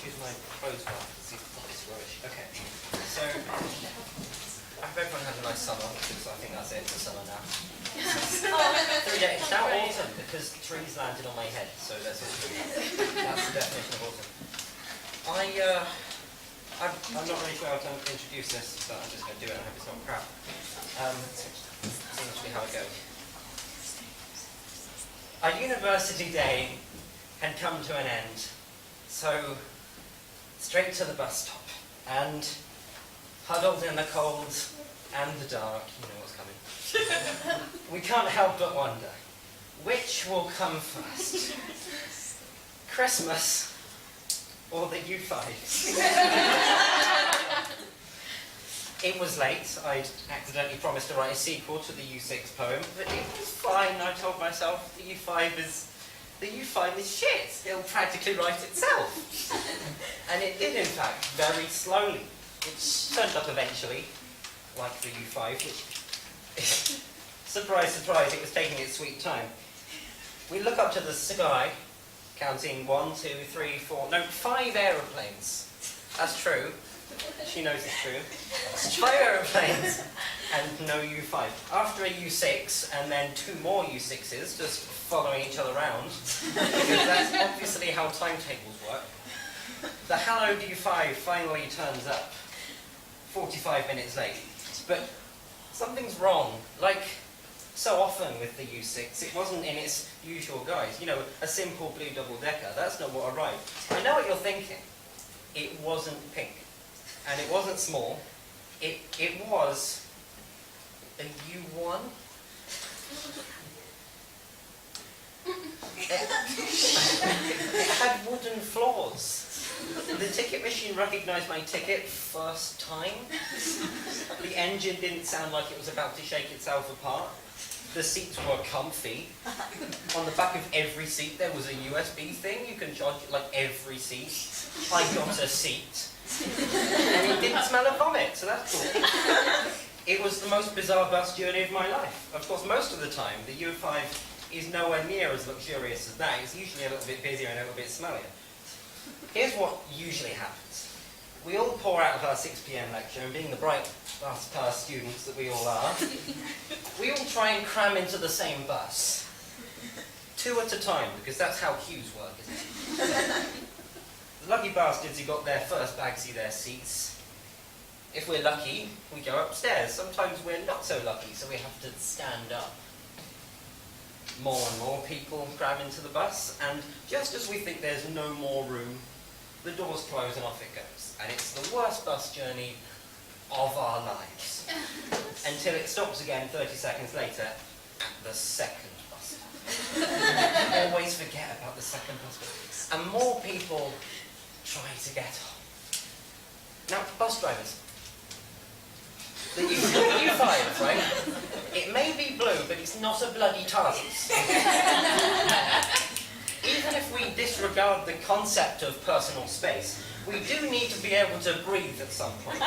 choose my clothes well, because it's rubbish. Okay, so I hope everyone had a nice summer, because I think that's it for summer now. 3 days. It's now autumn, because trees landed on my head, so that's the definition of autumn. I'm not really sure how to introduce this, but I'm just going to do it and I hope it's not crap. Seems to be how it goes. Our university day had come to an end, so straight to the bus stop, and huddled in the cold and the dark, you know what's coming. We can't help but wonder, which will come first? Christmas or the U5? It was late. I'd accidentally promised to write a sequel to the U6 poem, but it was fine. I told myself the U5 is shit. It'll practically write itself. And it did, in fact, very slowly. It turned up eventually, like the U5, which, surprise, surprise, it was taking its sweet time. We look up to the sky, counting 1, 2, 3, 4, no, 5 aeroplanes. That's true. She knows it's true. 5 aeroplanes and no U5. After a U6 and then 2 more U6s just following each other around, because that's obviously how timetables work, the hallowed U5 finally turns up 45 minutes late. But something's wrong. Like so often with the U6, it wasn't in its usual guise. You know, a simple blue double-decker, that's not what arrived. I know what you're thinking. It wasn't pink. And it wasn't small. It was a U1. It had wooden floors. The ticket machine recognised my ticket first time. The engine didn't sound like it was about to shake itself apart. The seats were comfy. On the back of every seat there was a USB thing. You can charge it like every seat. I got a seat. And it didn't smell of vomit, so that's cool. It was the most bizarre bus journey of my life. Of course, most of the time, the U5 is nowhere near as luxurious as that. It's usually a little bit busier and a little bit smellier. Here's what usually happens. We all pour out of our 6 p.m. lecture, and being the bright bus students that we all are, we all try and cram into the same bus. 2 at a time, because that's how queues work, isn't it? The lucky bastards who got their first bagsy their seats. If we're lucky, we go upstairs. Sometimes we're not so lucky, so we have to stand up. More and more people cram into the bus, and just as we think there's no more room, the doors close and off it goes. And it's the worst bus journey of our lives. Until it stops again 30 seconds later at the second bus stop. Always forget about the second bus stop. And more people try to get on. Now, bus drivers. The U5, right? It may be blue, but it's not a bloody TARDIS. Even if we disregard the concept of personal space, we do need to be able to breathe at some point.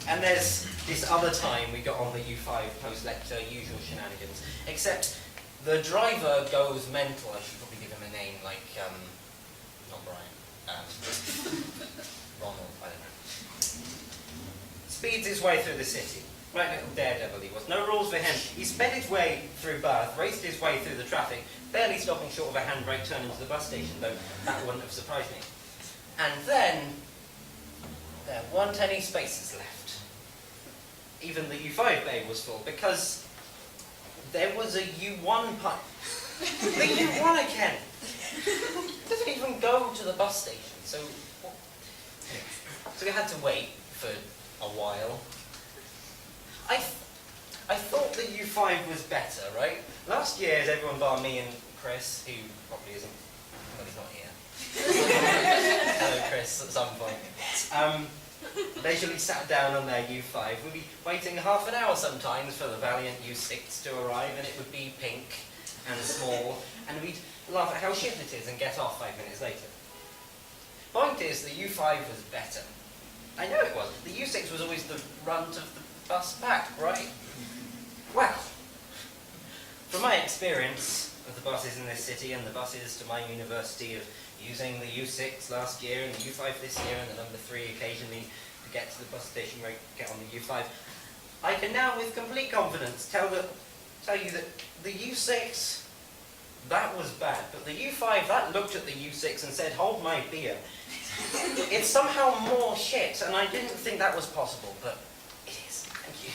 And there's this other time we got on the U5 post-lecture usual shenanigans, except the driver goes mental. I should probably give him a name like, not Brian, Ronald, I don't know. Speeds his way through the city. Right little daredevil he was. No rules for him. He sped his way through Bath, raced his way through the traffic, barely stopping short of a handbrake turn into the bus station, though that wouldn't have surprised me. And then, there weren't any spaces left. Even the U5 bay was full, because there was a U1 pipe. The U1 again! It doesn't even go to the bus station, so we had to wait for a while. I thought the U5 was better, right? Last year, as everyone bar me and Chris, who probably isn't, well, he's not here. Hello, Chris, at some point. Leisurely sat down on their U5. We'd be waiting half an hour sometimes for the valiant U6 to arrive, and it would be pink and small, and we'd laugh at how shit it is and get off 5 minutes later. Point is, the U5 was better. I know it was. The U6 was always the runt of the bus back, right? Well, from my experience, of the buses in this city and the buses to my university of using the U6 last year and the U5 this year and the number 3 occasionally to get to the bus station where you get on the U5, I can now with complete confidence tell you that the U6, that was bad, but the U5, that looked at the U6 and said, hold my beer. It's somehow more shit, and I didn't think that was possible, but it is. Thank you.